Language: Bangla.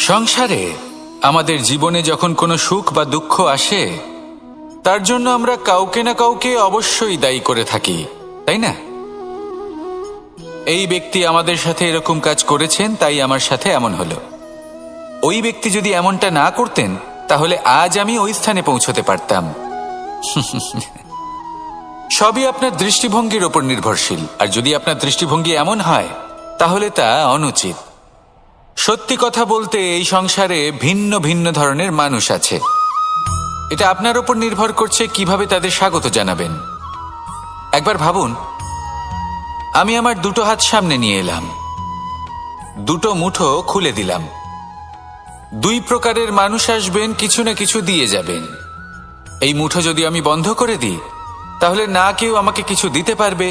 সংসারে আমাদের জীবনে যখন কোনো সুখ বা দুঃখ আসে, তার জন্য আমরা কাউকে না কাউকে অবশ্যই দায়ী করে থাকি, তাই না? এই ব্যক্তি আমাদের সাথে এরকম কাজ করেছেন, তাই আমার সাথে এমন হলো। ওই ব্যক্তি যদি এমনটা না করতেন, তাহলে আজ আমি ওই স্থানে পৌঁছতে পারতাম। সবই আপনার দৃষ্টিভঙ্গির ওপর নির্ভরশীল, আর যদি আপনার দৃষ্টিভঙ্গি এমন হয়, তাহলে তা অনুচিত। সত্যি কথা বলতে, এই সংসারে ভিন্ন ভিন্ন ধরনের মানুষ আছে। এটা আপনার ওপর নির্ভর করছে কিভাবে তাদের স্বাগত জানাবেন। একবার ভাবুন, আমি আমার দুটো হাত সামনে নিয়ে এলাম, দুটো মুঠো খুলে দিলাম। দুই প্রকারের মানুষ আসবেন, কিছু না কিছু দিয়ে যাবেন। এই মুঠো যদি আমি বন্ধ করে দিই, তাহলে না কেউ আমাকে কিছু দিতে পারবে,